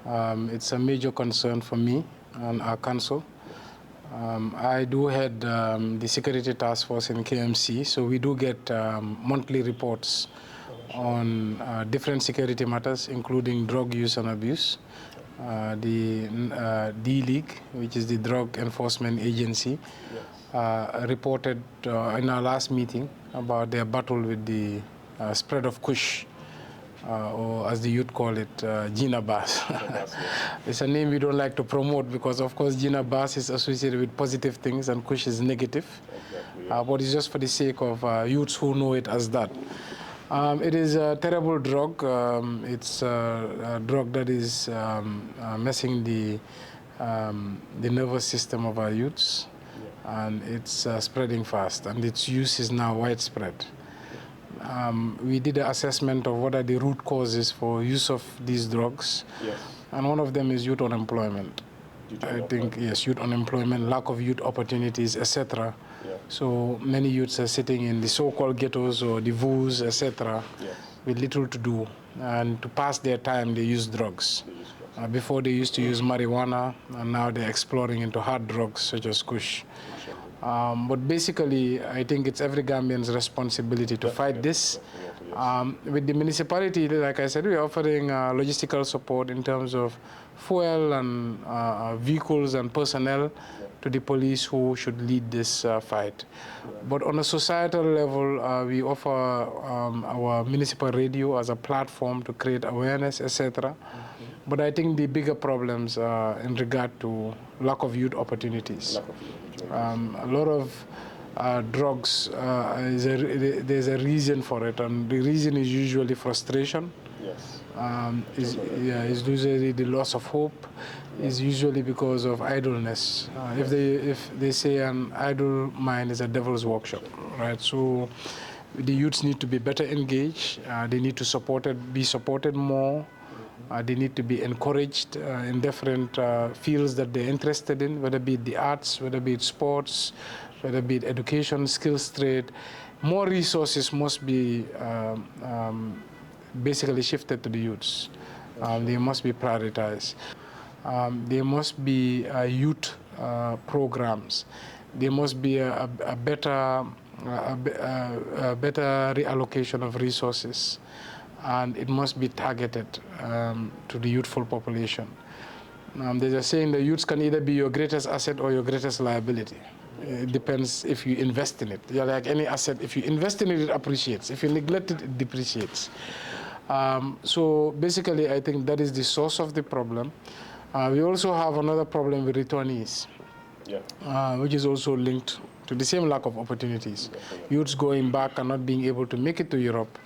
It's a major concern for me and our council. I do head the security task force in KMC, so we do get monthly reports on different security matters, including drug use and abuse. The D-League, which is the Drug Enforcement Agency, reported in our last meeting about their battle with the spread of Kush, or as the youth call it, Gina Bass. It's a name we don't like to promote because, of course, Gina Bass is associated with positive things and Kush is negative. But it's just for the sake of youths who know it as that. It is a terrible drug. It's a drug that is messing the nervous system of our youths, and it's spreading fast, and its use is now widespread. We did an assessment of what are the root causes for use of these drugs, and one of them is youth unemployment. I think, yes, youth unemployment, lack of youth opportunities, etc. So many youths are sitting in the so-called ghettos or the VOOs, etc., with little to do. And to pass their time, they use drugs. Before they used to use marijuana, and now they're exploring into hard drugs such as Kush. But basically, I think it's every Gambian's responsibility to fight this. With the municipality, like I said, we're offering logistical support in terms of fuel and vehicles and personnel to the police who should lead this fight. But on a societal level, we offer our municipal radio as a platform to create awareness, etc. But I think the bigger problems are in regard to lack of youth opportunities. A lot of drugs, there's a reason for it, and the reason is usually frustration. Is usually the loss of hope, is usually because of idleness. If they say an idle mind is a devil's workshop, right? So the youths need to be better engaged. They need to be supported more. They need to be encouraged in different fields that they're interested in, whether it be the arts, whether it be sports, whether it be education, skills trade. More resources must be basically shifted to the youths. They must be prioritized. There must be youth programs. There must be a better reallocation of resources, and it must be targeted to the youthful population. There's a saying that youths can either be your greatest asset or your greatest liability. It depends if you invest in it. Yeah, like any asset, if you invest in it, it appreciates. If you neglect it, it depreciates. So basically, I think that is the source of the problem. We also have another problem with returnees, which is also linked to the same lack of opportunities. Youths going back and not being able to make it to Europe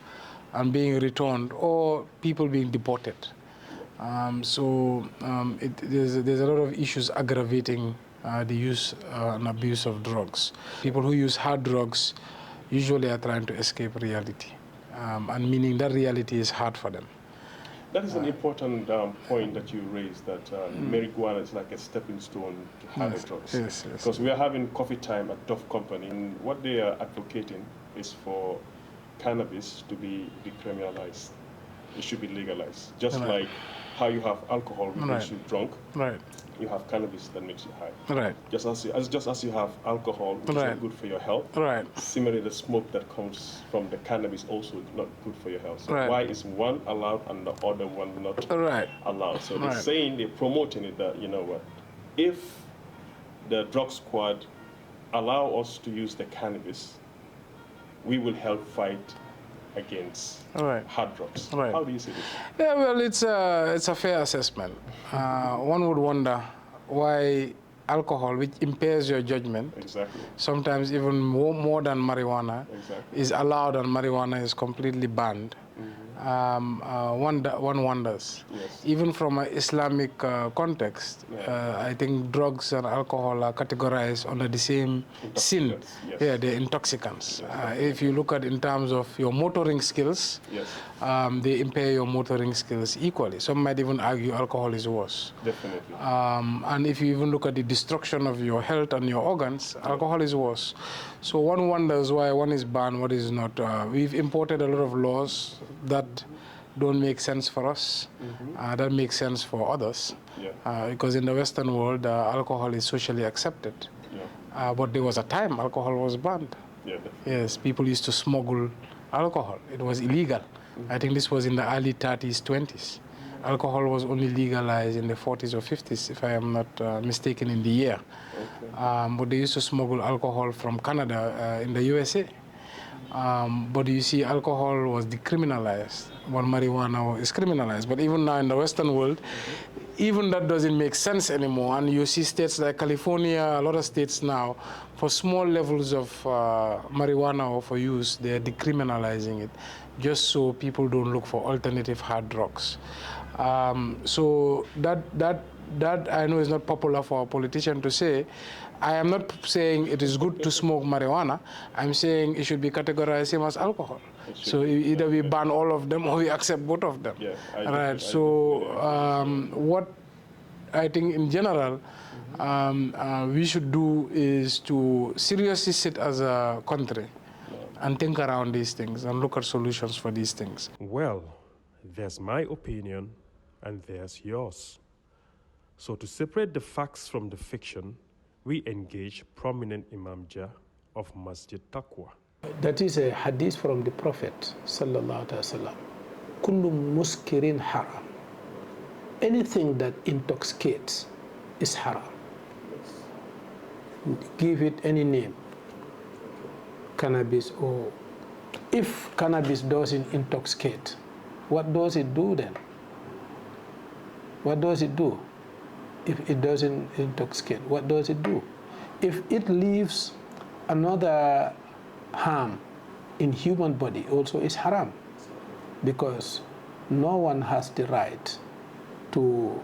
and being returned, or people being deported. There's a lot of issues aggravating the use and abuse of drugs. People who use hard drugs usually are trying to escape reality, and meaning that reality is hard for them. That is an important point that you raised, that marijuana is like a stepping stone to harder drugs. Yes. Because we are having coffee time at Duff Company, and what they are advocating is for cannabis to be decriminalized. It should be legalized. Just like how you have alcohol which makes you drunk, you have cannabis that makes you high. Just as you have alcohol which is not good for your health, similarly the smoke that comes from the cannabis also is not good for your health. So why is one allowed and the other one not allowed? So they're saying, they're promoting it that, you know what, if the drug squad allow us to use the cannabis, we will help fight against hard drugs. How do you see this? Yeah, well, it's a fair assessment. One would wonder why alcohol, which impairs your judgment, sometimes even more than marijuana, is allowed and marijuana is completely banned. One wonders. Even from an Islamic context, I think drugs and alcohol are categorized under the same sin. Yeah, they're intoxicants. If you look at in terms of your motoring skills, they impair your motoring skills equally. Some might even argue alcohol is worse. Definitely. And if you even look at the destruction of your health and your organs, alcohol is worse. So one wonders why one is banned, what is not. We've imported a lot of laws that don't make sense for us. That makes sense for others. Because in the Western world, alcohol is socially accepted. But there was a time alcohol was banned. Yes, people used to smuggle alcohol. It was illegal. I think this was in the early 30s, 20s. Alcohol was only legalized in the 40s or 50s, if I am not mistaken in the year. But they used to smuggle alcohol from Canada in the USA. But you see, alcohol was decriminalized, while marijuana is criminalized. But even now in the Western world, even that doesn't make sense anymore. And you see states like California, a lot of states now, for small levels of marijuana or for use, they're decriminalizing it, just so people don't look for alternative hard drugs. So that I know is not popular for a politician to say. I am not saying it is good to smoke marijuana. I'm saying it should be categorized same as alcohol. So either we ban all of them or we accept both of them. Right. So what I think in general we should do is to seriously sit as a country and think around these things and look at solutions for these things. Well, there's my opinion and there's yours. So to separate the facts from the fiction, we engage prominent Imam Jah of Masjid Taqwa. That is a hadith from the Prophet sallallahu alaihi wasallam. Kullu muskirin haram. Anything that intoxicates is haram. Give it any name. Cannabis, or if cannabis doesn't intoxicate, what does it do then? What does it do? If it doesn't intoxicate, what does it do? If it leaves another harm in human body, also is haram, because no one has the right to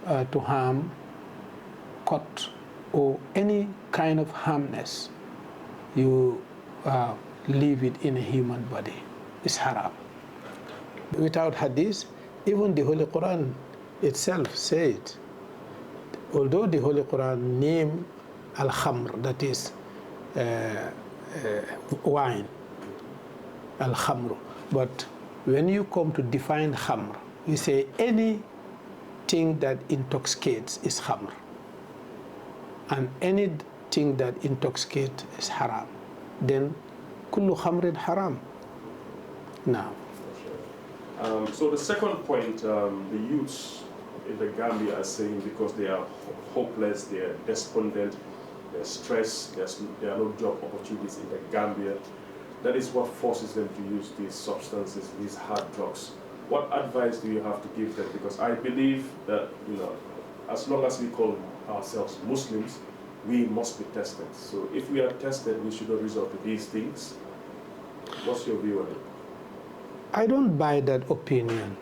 harm, cut, or any kind of harmness. You leave it in a human body. It's haram. Without hadith, even the Holy Quran itself said, although the Holy Quran named al-khamr, that is wine, al-khamr, but when you come to define khamr, you say anything that intoxicates is khamr, and anything that intoxicates is haram. Then kullu khamrin haram. Now. So the second point, the youths in the Gambia are saying because they are hopeless, they are despondent, they're stressed, there are no job opportunities in the Gambia. That is what forces them to use these substances, these hard drugs. What advice do you have to give them? Because I believe that, as long as we call ourselves Muslims, we must be tested. So if we are tested, we should not resort to these things. What's your view on it? I don't buy that opinion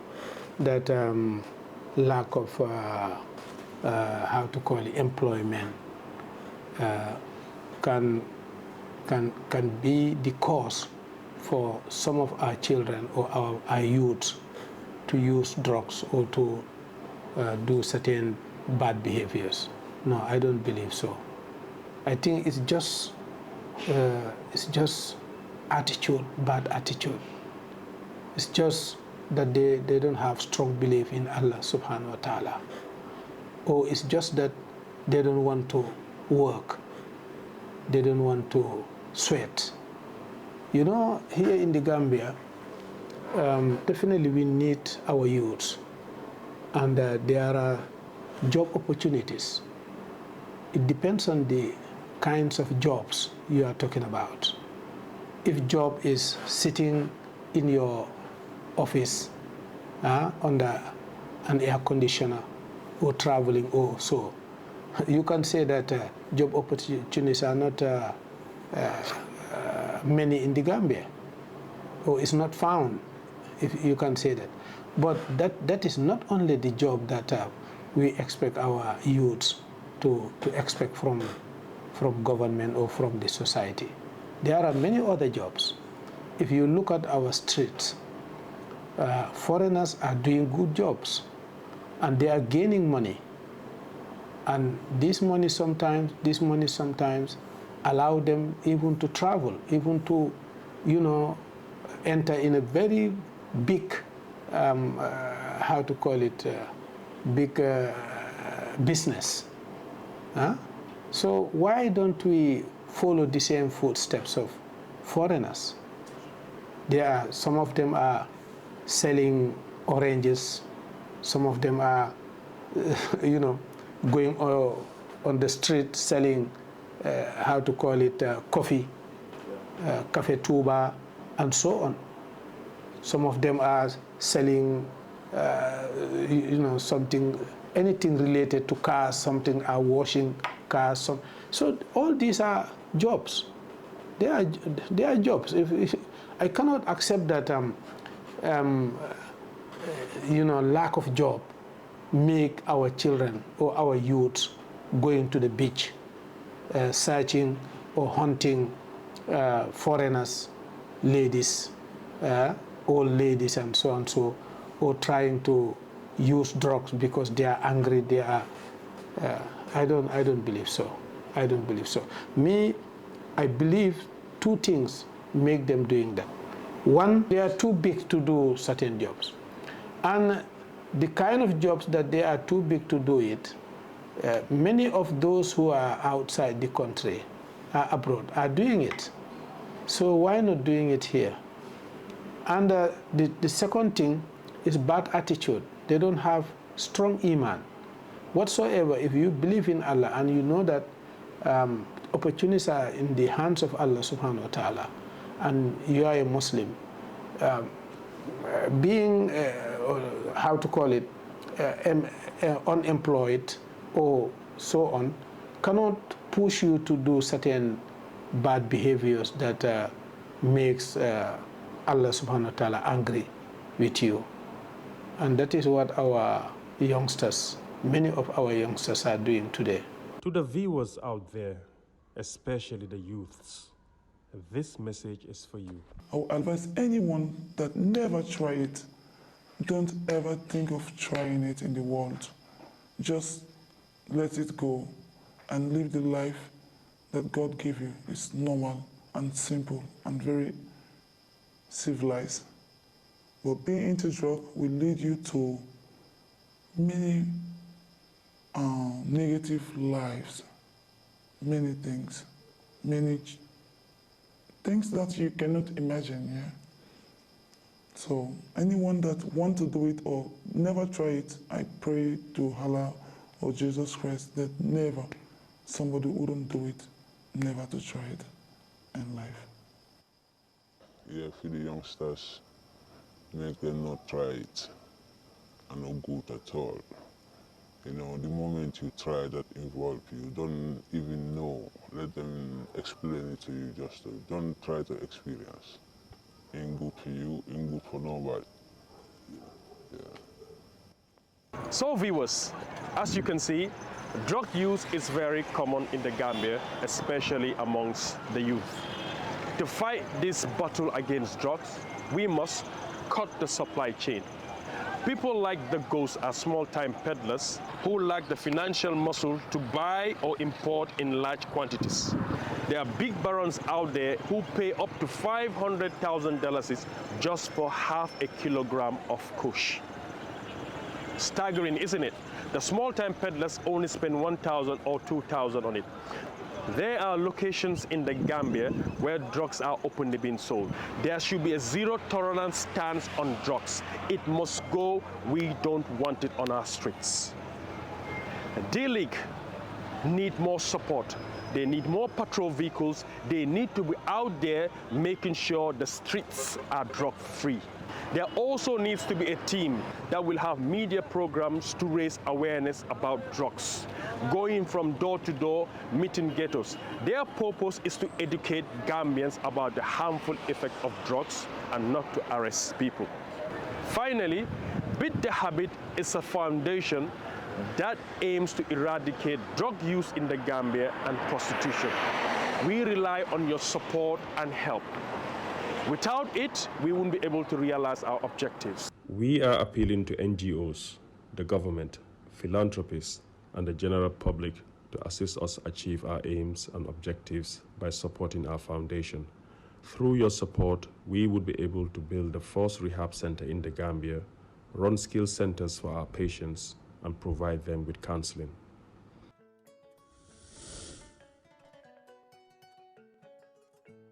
that lack of, how to call it, employment can be the cause for some of our children or our youth to use drugs or to do certain bad behaviors. No, I don't believe so. I think it's just attitude, bad attitude. It's just that they don't have strong belief in Allah subhanahu wa ta'ala. Or it's just that they don't want to work. They don't want to sweat. Here in the Gambia, definitely we need our youths. And there are job opportunities. It depends on the kinds of jobs you are talking about. If job is sitting in your office under an air conditioner or traveling or so, you can say that job opportunities are not many in the Gambia, or it's not found, if you can say that. But that is not only the job that we expect our youths to expect from government or from the society. There are many other jobs. If you look at our streets, foreigners are doing good jobs, and they are gaining money. And this money sometimes allow them even to travel, even to, enter in a very big how to call it, big business. So why don't we follow the same footsteps of foreigners? Some of them are selling oranges, some of them are, going on the street selling, how to call it, coffee, cafe tuba, and so on. Some of them are selling, something, anything related to cars, something are washing cars. So all these are jobs. They are jobs. I cannot accept that, lack of job make our children or our youths going to the beach, searching or hunting foreigners, ladies, old ladies and so on, or trying to use drugs because they are angry. They are. I don't believe so. I don't believe so. I believe two things make them doing that. One, they are too big to do certain jobs, and the kind of jobs that they are too big to do it, many of those who are outside the country, abroad, are doing it. So why not doing it here? And the second thing is bad attitude. They don't have strong iman whatsoever. If you believe in Allah and you know that opportunities are in the hands of Allah subhanahu wa ta'ala, and you are a Muslim, being, how to call it, unemployed or so on, cannot push you to do certain bad behaviors that makes Allah subhanahu wa ta'ala angry with you. And that is what our youngsters, many of our youngsters are doing today. To the viewers out there, especially the youths, this message is for you. I would advise anyone that never tried it, don't ever think of trying it in the world. Just let it go and live the life that God gave you. It's normal and simple and very civilized. But being into drug will lead you to many negative lives, many things that you cannot imagine, yeah? So anyone that want to do it or never try it, I pray to Allah or Jesus Christ that never somebody wouldn't do it, never to try it in life. Yeah, for the youngsters, make them not try it and not good at all. You know, the moment you try that involve you, don't even know, let them explain it to you just don't try to experience. Ain't good for you, ain't good for nobody. Yeah. So viewers, as you can see, drug use is very common in the Gambia, especially amongst the youth. To fight this battle against drugs, we must cut the supply chain. People like the ghosts are small-time peddlers who lack the financial muscle to buy or import in large quantities. There are big barons out there who pay up to $500,000 just for half a kilogram of Kush. Staggering, isn't it? The small-time peddlers only spend $1,000 or $2,000 on it. There are locations in the Gambia where drugs are openly being sold. There should be a zero-tolerance stance on drugs. It must go. We don't want it on our streets. D-League need more support. They need more patrol vehicles. They need to be out there making sure the streets are drug-free. There also needs to be a team that will have media programs to raise awareness about drugs, going from door to door, meeting ghettos. Their purpose is to educate Gambians about the harmful effect of drugs and not to arrest people. Finally, Beat the Habit is a foundation that aims to eradicate drug use in the Gambia and prostitution. We rely on your support and help. Without it, we won't be able to realize our objectives. We are appealing to NGOs, the government, philanthropists, and the general public to assist us achieve our aims and objectives by supporting our foundation. Through your support, we would be able to build the first rehab center in the Gambia run skill centers for our patients, and provide them with counseling.